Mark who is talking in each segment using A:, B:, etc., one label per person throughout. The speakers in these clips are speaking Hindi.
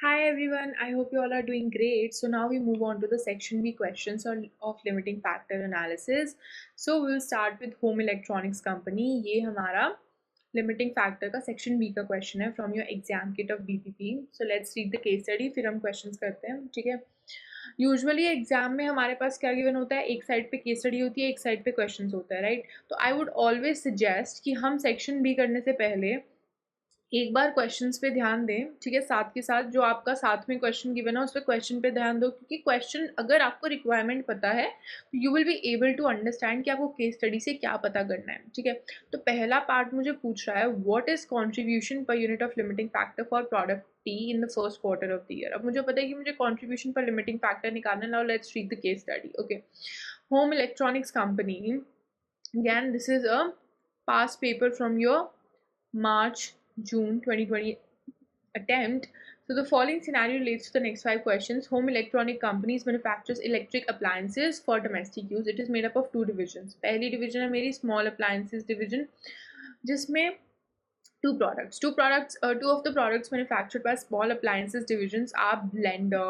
A: Hi everyone, I hope you all are doing great. So now we move on to the section B questions of limiting factor analysis. So we will start with home electronics company. ये हमारा limiting factor का section B का question है from your exam kit of BPP. So let's read the case study फिर हम questions करते हैं, ठीक है. यूजुअली एग्जाम में हमारे पास क्या गिवन होता है, एक साइड पे केस स्टडी होती है, एक साइड पे क्वेश्चंस होता है, राइट. तो आई वुड ऑलवेज सजेस्ट कि हम सेक्शन बी करने से पहले एक बार क्वेश्चंस पे ध्यान दें, ठीक है. साथ के साथ जो आपका साथ में क्वेश्चन गिवन है उस पर क्वेश्चन पे ध्यान दो, क्योंकि क्वेश्चन अगर आपको रिक्वायरमेंट पता है तो you will be able to understand कि आपको केस स्टडी से क्या पता करना है, ठीक है. तो पहला पार्ट मुझे पूछ रहा है what is contribution per unit of limiting factor for product T in the first quarter of the year. अब मुझे पता है कि मुझे कॉन्ट्रीब्यूशन पर लिमिटिंग फैक्टर निकालना है. Now let's read the case study. Okay, home electronics company. Again, this is a past paper from your March-June 2020 attempt. So the following scenario relates to the next 5 questions. Home electronic companies manufactures electric appliances for domestic use. It is made up of 2 divisions. पहली division है मेरी small appliances division, जिसमें two of the products manufactured by small appliances divisions are blender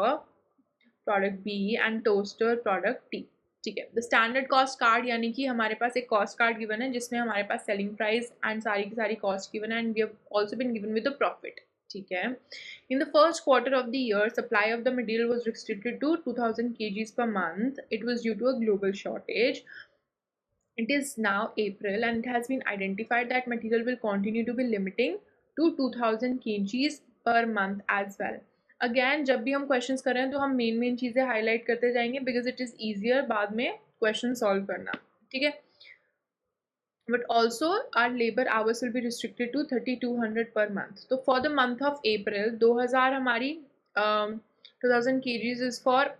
A: product B and toaster product T, ठीक है. द स्टैंडर्ड कॉस्ट कार्ड, यानी कि हमारे पास एक कॉस्ट कार्ड गिवन है जिसमें हमारे पास सेलिंग प्राइस एंड सारी की सारी कॉस्ट गिवन है and we have also been given with the profit, ठीक है. In the first quarter of the year supply of the material was restricted to 2000 kgs per month. It was due to a global shortage. It is now April and it has been identified that material will continue to be limiting to 2000 kgs per month as well. Again जब भी हम क्वेश्चंस कर रहे हैं तो हम मेन चीज़ें हाईलाइट करते जाएंगे बिकॉज इट इज़ ईजियर बाद में क्वेश्चन सॉल्व करना, ठीक है. But also our labour hours will be restricted to 3200 per month. तो for the month of April 2000 हमारी 2000 kgs is for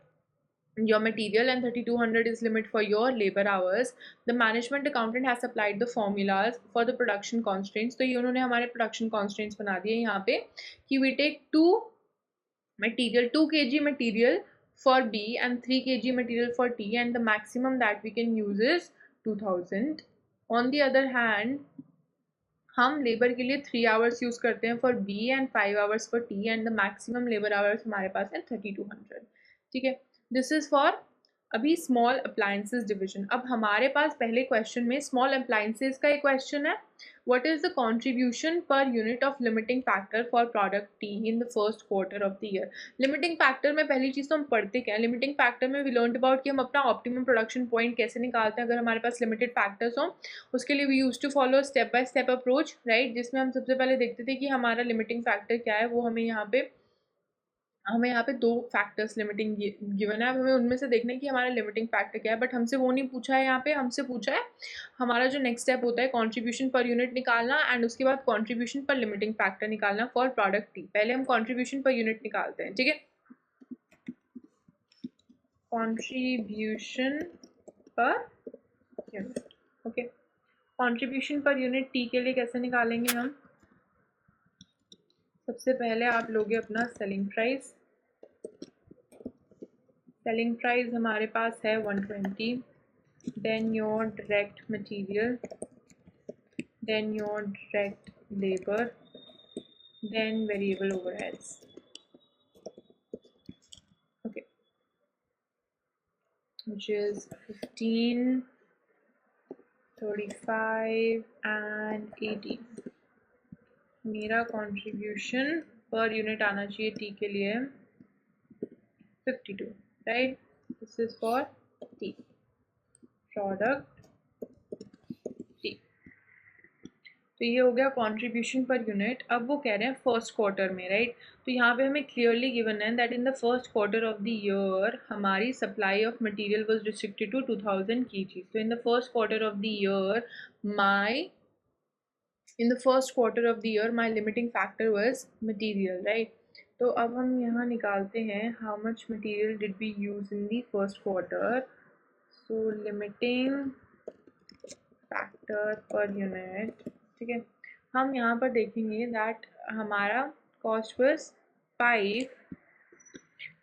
A: your material and 3200 is limit for your labor hours. The management accountant has supplied the formulas for the production constraints. तो ये उन्होंने हमारे production constraints बना दिए यहाँ पे कि we take 2 kg material for B and 3 kg material for T and the maximum that we can use is 2000. On the other hand, हम लेबर के लिए 3 आवर्स यूज करते हैं for B and 5 hours for T and the maximum labour hours हमारे पास है 3200, ठीक है. दिस इज फॉर अभी स्मॉल अप्लायंसेस डिवीजन. अब हमारे पास पहले क्वेश्चन में स्मॉल अप्लायंसेस का एक क्वेश्चन है, what is the contribution per unit of limiting factor for product T in the first quarter of the year. Limiting factor में पहली चीज़ तो हम पढ़ते क्या है, लिमिटिंग फैक्टर में वी लर्न अबाउट कि हम अपना ऑप्टिमम प्रोडक्शन पॉइंट कैसे निकालते हैं अगर हमारे पास लिमिटेड फैक्टर्स हों. उसके लिए we use to follow step by step approach, right, जिसमें हम सबसे पहले देखते थे कि हमारा लिमिटिंग फैक्टर क्या है. वो हमें यहाँ पे 2 फैक्टर्स लिमिटिंग गिवन है. अब हमें उनमें से देखना है कि हमारा लिमिटिंग फैक्टर क्या है, बट हमसे वो नहीं पूछा है. यहाँ पे हमसे पूछा है हमारा जो नेक्स्ट स्टेप होता है कॉन्ट्रीब्यूशन पर यूनिट निकालना एंड उसके बाद कॉन्ट्रीब्यूशन पर लिमिटिंग फैक्टर निकालना फॉर प्रोडक्ट टी. पहले हम कॉन्ट्रीब्यूशन पर यूनिट निकालते हैं, ठीक है. Contribution per unit, okay. Contribution per unit T के लिए कैसे निकालेंगे हम. सबसे पहले आप लोगे अपना सेलिंग प्राइस. सेलिंग प्राइस हमारे पास है 120. Then your direct material, then your direct labour, then variable overheads, okay, which is 15, 35 and 80. मेरा कंट्रीब्यूशन पर यूनिट आना चाहिए टी के लिए 52, right. This is for T product T. तो ये हो गया कंट्रीब्यूशन पर यूनिट. अब वो कह रहे हैं फर्स्ट क्वार्टर में, राइट. तो यहाँ पे हमें क्लियरली गिवन है that in the first quarter of the year हमारी supply of material was restricted to 2000 kg. तो in the first quarter of the year my limiting factor was material, right. तो अब हम यहाँ निकालते हैं how much material did we use in the first quarter. So limiting factor per unit, ठीक है. हम यहाँ पर देखेंगे that हमारा cost was 5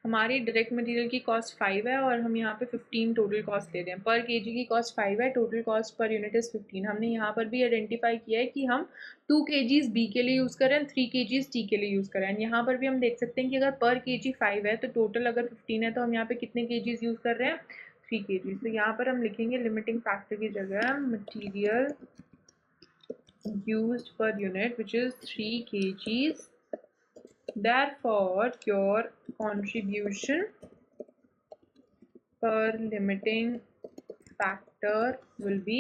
A: हमारी डायरेक्ट मटेरियल की कॉस्ट 5 है और हम यहाँ पे 15 टोटल कॉस्ट ले रहे हैं। पर केजी की कॉस्ट 5 है, total cost per unit is 15। हमने यहाँ पर भी आइडेंटिफाई किया है कि हम 2 केजीज़ बी के लिए यूज़ करें एंड 3 केजीज़ टी के लिए यूज़ करें। एंड यहाँ पर भी हम देख सकते हैं कि अगर पर केजी 5 है तो टोटल अगर 15 है तो हम यहाँ पे कितने केजीज़ यूज़ कर रहे हैं, 3 केजीज़। तो यहाँ पर हम लिखेंगे लिमिटिंग फैक्टर की जगह material used per unit, which is 3 kgs. Therefore, your contribution per limiting factor will be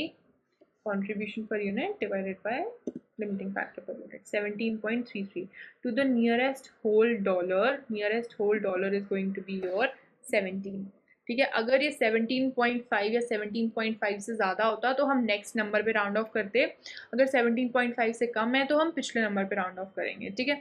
A: contribution per unit divided by limiting factor per unit, 17.33. To the nearest whole dollar is going to be your 17. ठीक है, अगर ये 17.5 या 17.5 से ज़्यादा होता तो हम नेक्स्ट नंबर पे राउंड ऑफ करते, अगर 17.5 से कम है तो हम पिछले नंबर पे राउंड ऑफ करेंगे। ठीक है,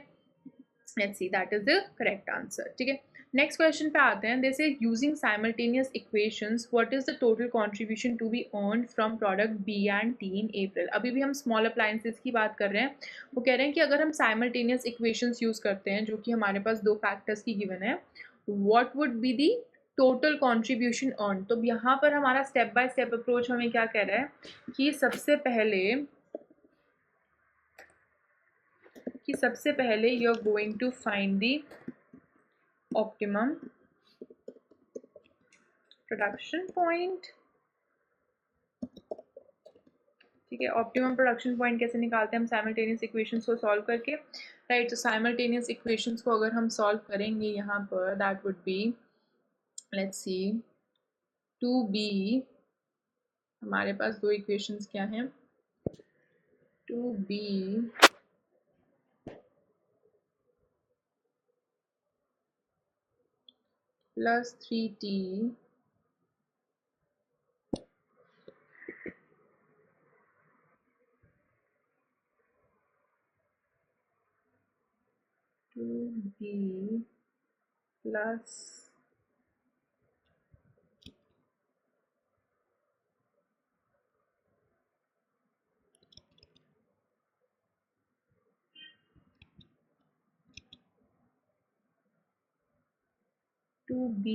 A: let's see that is the correct answer. ठीक है, नेक्स्ट क्वेश्चन पे आते हैं। जैसे using simultaneous equations what is the total contribution to be earned from product B and T in April. अभी भी हम स्मॉल अप्लायंसेस की बात कर रहे हैं। वो कह रहे हैं कि अगर हम साइमल्टेनियस इक्वेशंस यूज करते हैं जो कि हमारे पास दो फैक्टर्स की गिवन है, what would be the total contribution earn. तो यहाँ पर हमारा स्टेप बाय स्टेप अप्रोच हमें क्या कह रहा है कि सबसे पहले you are going to find the optimum production point. ठीक है, ऑप्टिमम प्रोडक्शन पॉइंट कैसे निकालते हैं हम साइमल्टेनियस इक्वेशंस को सॉल्व करके, राइट। तो साइमल्टेनियस इक्वेशंस को अगर हम सॉल्व करेंगे यहाँ पर that would be, let's see, two B, हमारे पास दो इक्वेशंस क्या हैं, two B plus 3t two B plus 2b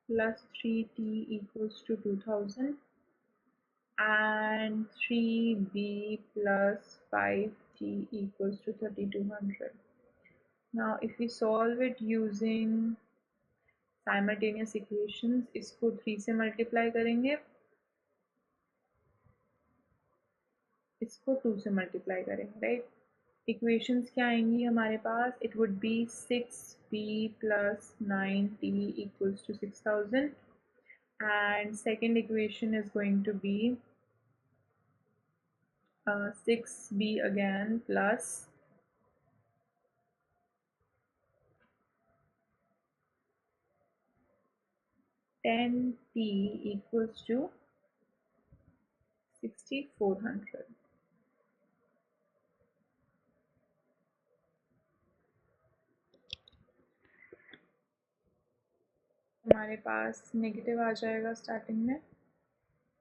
A: plus 3t equals to 2000 and 3b plus 5t equals to 3200. Now if we solve it using simultaneous equations, इसको 3 से मल्टीप्लाई करेंगे, इसको 2 से मल्टीप्लाई करेंगे, राइट। इक्वेशंस क्या आएंगी हमारे पास, it would be 6b plus 9t equals to 6000 and second equation is going to be 6b again plus 10t equals to 6400. हमारे पास नेगेटिव आ जाएगा स्टार्टिंग में।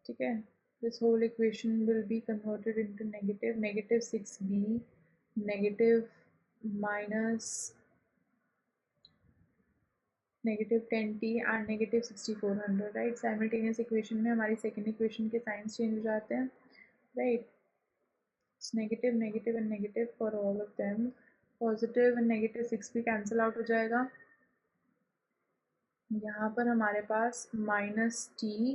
A: ठीक है, this whole equation will be converted into negative, negative 6b negative minus negative 10t and negative 6400, right. Simultaneous equation में हमारी सेकेंड इक्वेशन के साइंस चेंज हो जाते हैं, right. Negative negative and negative for all of them, positive and negative 6 भी कैंसिल आउट हो जाएगा। यहाँ पर हमारे पास minus T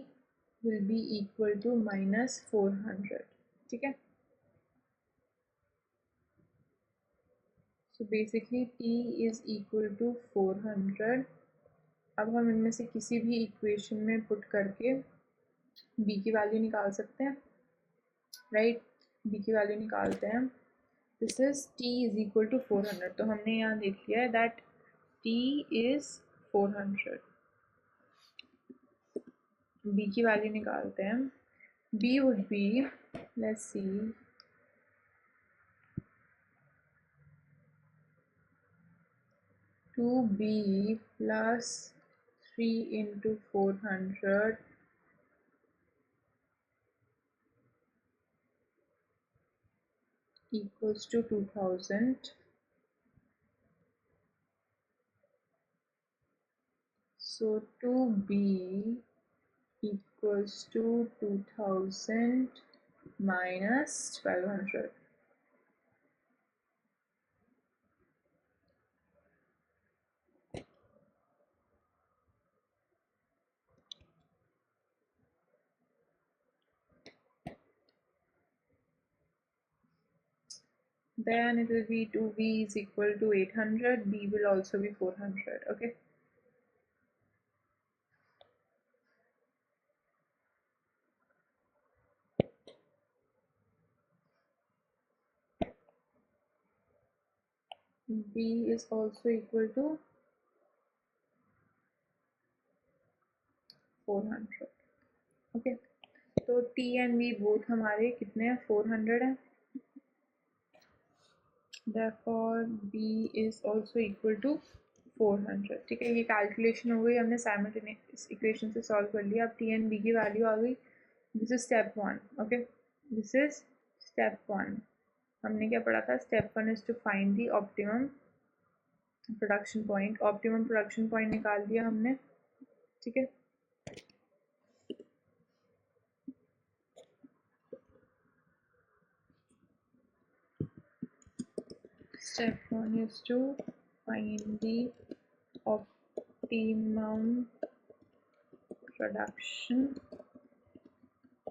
A: will be equal to minus 400। ठीक है, so basically T is equal to 400। अब हम इनमें से किसी भी इक्वेशन में पुट करके बी की वैल्यू निकाल सकते हैं, राइट। बी की वैल्यू निकालते हैं, this is T is equal to 400। तो हमने यहाँ देख लिया है दैट टी इज 400। बी की वैल्यू निकालते हैं, B would be, let's see, 2b plus 3 into 400 equals to 2000 So 2b equals to 2000 minus 1200. Then it will be 2b is equal to 800, b will also be 400. Okay. b is also equal to 400. Okay. तो t and b both हमारे कितने हैं? 400 हैं. Therefore b is also equal to 400. ठीक है, ये कैलकुलेशन हो गई, हमने साइमल्टेनियस इक्वेशन से सॉल्व कर लिया. अब t and b की वैल्यू आ गई. This is step 1. Okay, this is step 1. हमने क्या पढ़ा था? Step 1 is to find the optimum production point. Optimum production point निकाल दिया हमने. ठीक है, step 1 is to find the optimum production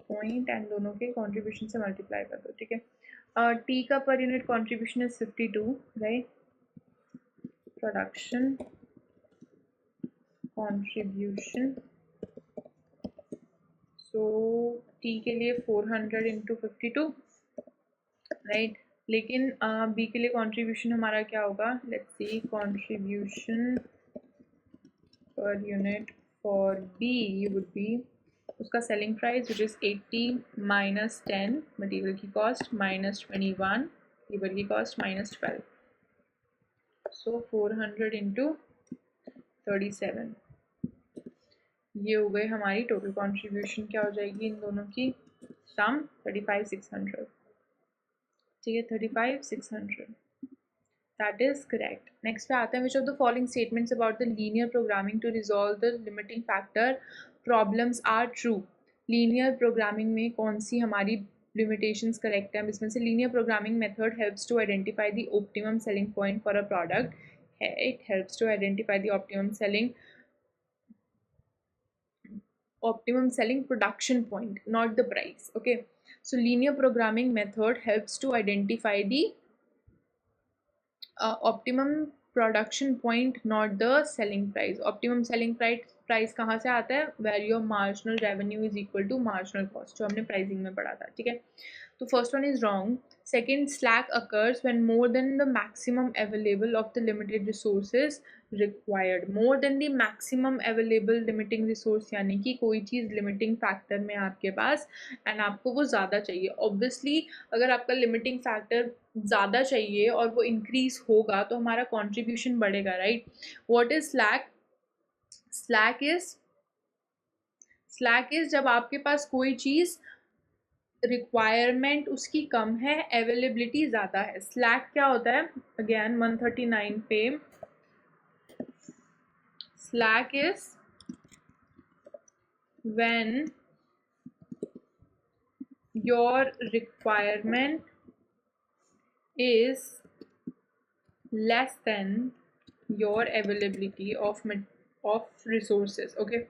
A: point and दोनों के कंट्रीब्यूशन से मल्टीप्लाई कर दो. ठीक है, टी का per unit contribution is 52, right. Production contribution, so T के लिए 400 इंटू 52, राइट. लेकिन बी के लिए कंट्रीब्यूशन हमारा क्या होगा? Let's see, contribution per unit for B would be उसका selling price which is 80 minus 10 material की कॉस्ट माइनस 21 लेबर की कॉस्ट माइनस 12. सो 400 इंटू 37, ये हो गई हमारी टोटल कंट्रीब्यूशन. क्या हो जाएगी इन दोनों की सम? 35,600. ठीक है, 35,600. That is correct. Next पे आते हैं, which of the following statements about the linear programming to resolve the limiting factor problems are true? Linear programming में कौन सी हमारी limitations correct है? इसमें से linear programming method helps to identify the optimum selling point for a product. It helps to identify the optimum selling production point, not the price. Okay, so linear programming method helps to identify the optimum production point, not the selling price. Optimum selling price कहाँ से आता है? Value of marginal revenue is equal to marginal cost, जो हमने pricing में पढ़ा था. ठीक है, तो first one is wrong. Second, slack occurs when more than the maximum available of the limited resources required. More than the maximum available limiting resource, यानी कि कोई चीज़ limiting factor में आपके पास and आपको वो ज़्यादा चाहिए. Obviously अगर आपका limiting factor ज़्यादा चाहिए और वो इंक्रीज होगा तो हमारा कंट्रीब्यूशन बढ़ेगा, right. What is slack? Slack is जब आपके पास कोई चीज़ रिक्वायरमेंट उसकी कम है, अवेलेबिलिटी ज़्यादा है. स्लैक क्या होता है? अगेन 139 पे, slack is when your requirement is less than your availability of resources. Okay,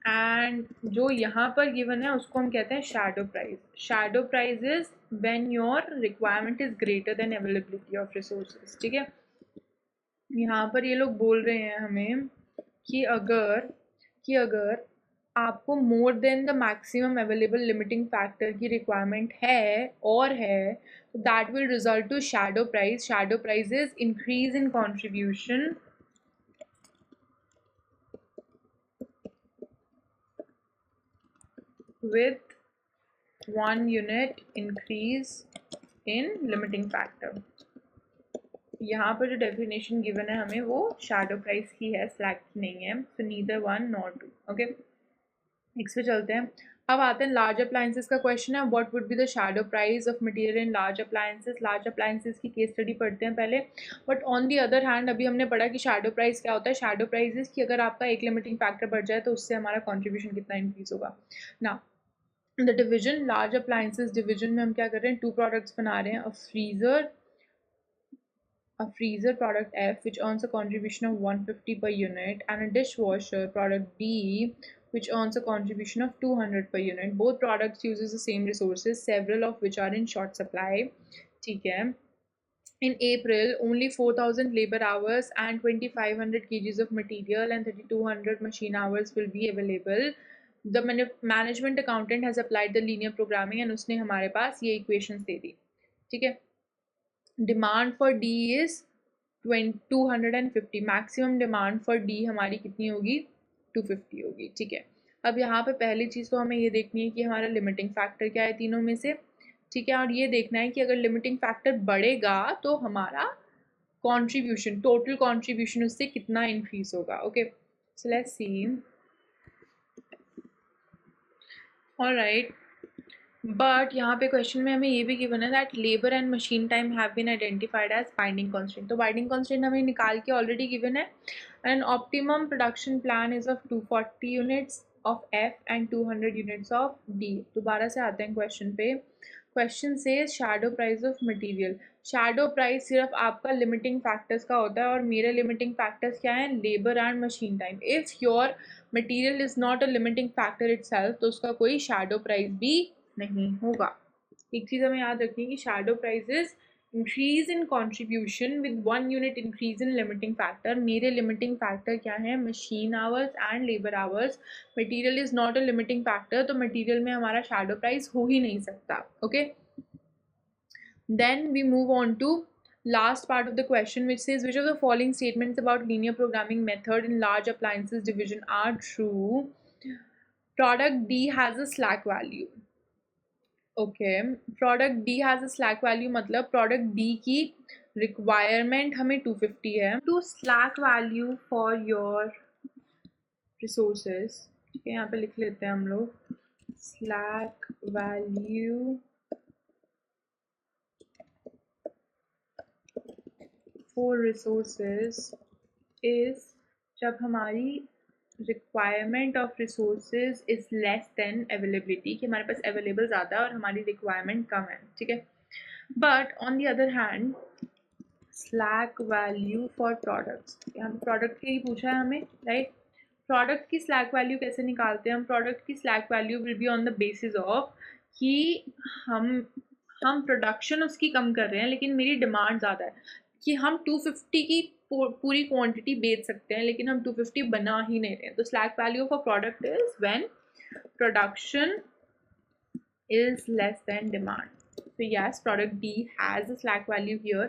A: and जो यहाँ पर गिवन है उसको हम कहते हैं shadow price. Shadow price is when your requirement is greater than availability of resources. ठीक है, यहाँ पर ये लोग बोल रहे हैं हमें कि अगर आपको more than the maximum available limiting factor की रिक्वायरमेंट है तो that will result to shadow price. Shadow price is increase in contribution with 1 unit increase in limiting factor. यहाँ पर जो डेफिनेशन गिवन है हमें वो शैडो प्राइस की है, स्लैक की नहीं है. सो नीदर 1 नॉर 2. ओके, नेक्स्ट पे चलते हैं. अब आते हैं लार्ज अप्लायंसेस का क्वेश्चन है, what would be the shadow price of material in large appliances. Large appliances की केस स्टडी पढ़ते हैं पहले, but on the other hand अभी हमने पढ़ा कि शैडो प्राइस क्या होता है। शैडो प्राइस इज कि अगर आपका एक लिमिटिंग फैक्टर बढ़ जाए तो उससे हमारा कॉन्ट्रीब्यूशन कितना इंक्रीज होगा ना। The division large appliances division में हम क्या कर रहे हैं, 2 प्रोडक्ट्स बना रहे हैं, a freezer product F which earns a contribution of 150 per unit, and a dishwasher product D which earns a contribution of 200 per unit. Both products uses the same resources, several of which are in short supply. ठीक है. In April, only 4,000 labor hours and 2,500 kgs of material and 3,200 machine hours will be available. The management accountant has applied the linear programming and उसने हमारे पास ये equations दे दी. ठीक है. Demand for D is 250, maximum demand for D हमारी कितनी होगी, 250 होगी। ठीक है, अब यहाँ पे पहली चीज़ तो हमें ये देखनी है कि हमारा लिमिटिंग फैक्टर क्या है तीनों में से। ठीक है, और ये देखना है कि अगर लिमिटिंग फैक्टर बढ़ेगा तो हमारा कॉन्ट्रीब्यूशन, टोटल कॉन्ट्रीब्यूशन उससे कितना इंक्रीज होगा। Okay, so let's see. Alright, but यहाँ पे क्वेश्चन में हमें ये भी गिवन है that labour and machine time have been identified as binding constant. तो बाइंडिंग कॉन्स्टेंट हमें निकाल के ऑलरेडी गिवन है। And optimum production plan is of 240 units of F and 200 units of D. दोबारा से आते हैं क्वेश्चन पे। क्वेश्चन से shadow price of material. Shadow price सिर्फ आपका लिमिटिंग फैक्टर्स का होता है, और मेरे लिमिटिंग फैक्टर्स क्या हैं, labour and machine time. If your material is not a limiting factor itself, तो उसका कोई शैडो प्राइस भी नहीं होगा। एक चीज़ हमें याद रखनी है कि shadow prices increase in contribution with 1 unit increase in limiting factor. मेरे लिमिटिंग फैक्टर क्या है, machine hours and labour hours. Material is not a limiting factor, तो मटेरियल में हमारा शैडो प्राइस हो ही नहीं सकता। Okay, then we move on to last part of the question, which says which of the following statements about linear programming method in large appliances division are true. Product D has a slack value. Okay, product D has a slack value, मतलब प्रोडक्ट डी की रिक्वायरमेंट हमें 250 है। To slack value for your resources. ठीक है, यहाँ पे लिख लेते हैं हम लोग, slack value for resources is जब हमारी requirement of resources is less than availability, कि हमारे पास अवेलेबल ज़्यादा है और हमारी रिक्वायरमेंट कम है। ठीक है, but on the other hand slack value for products, यहाँ पे प्रोडक्ट के ही पूछा है हमें, राइट। प्रोडक्ट की स्लैक वैल्यू कैसे निकालते हैं हम, प्रोडक्ट की slack value will be on the basis of कि हम प्रोडक्शन उसकी कम कर रहे हैं लेकिन मेरी डिमांड ज़्यादा है, कि हम 250 की पूरी क्वांटिटी बेच सकते हैं लेकिन हम 250 बना ही नहीं रहे हैं। तो slack value of a product is when production is less than demand. So yes, product D has a slack value here.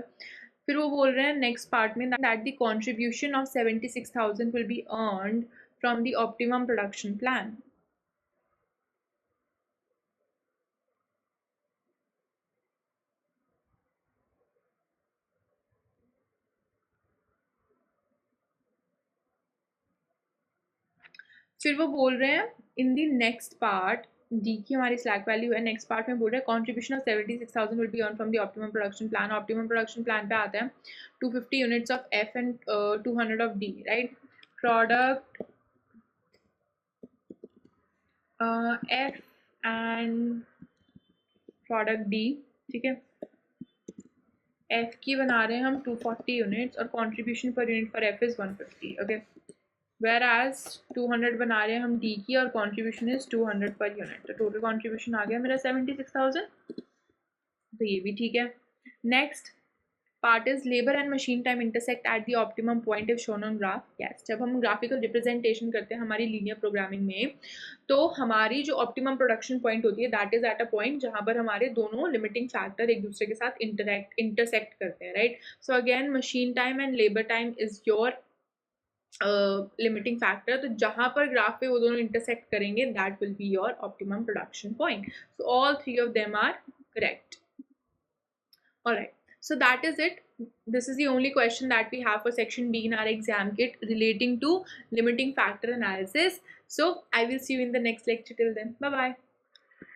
A: फिर वो बोल रहे हैं नेक्स्ट पार्ट में that the contribution of 76,000 will be earned from the optimum production plan. फिर वो बोल रहे हैं इन दी नेक्स्ट पार्ट, डी की हमारी स्लैक वैल्यू है, नेक्स्ट पार्ट में बोल रहे हैं contribution of 76,000 will be earn from the optimum production plan. Optimum production plan पे आता है 250 units of F and 200 of D, right. Product F and product D, ठीक है। एफ की बना रहे हैं हम 240 यूनिट्स और contribution per unit for F is 150, okay. Whereas 200 बना रहे हैं हम डी की और कॉन्ट्रीब्यूशन इज 200 पर यूनिट, तो टोटल कॉन्ट्रीब्यूशन आ गया मेरा 76,000, तो ये भी ठीक है। Next part is labour and machine time intersect at the optimum point if shown on graph. Yes, जब हम ग्राफिकल रिप्रेजेंटेशन करते हैं हमारी लीनियर प्रोग्रामिंग में, तो हमारी जो ऑप्टिमम प्रोडक्शन पॉइंट होती है that is at a point जहाँ पर हमारे दोनों लिमिटिंग फैक्टर एक दूसरे के साथ इंटरसेक्ट करते हैं, right. So again machine time and labour time is your limiting factor, तो जहाँ पर ग्राफ पे वो दोनों इंटरसेक्ट करेंगे that will be your optimum production point. So all three of them are correct. Alright, so that is it. This is the only question that we have for section B in our exam kit relating to limiting factor analysis. So I will see you in the next lecture. Till then, bye bye.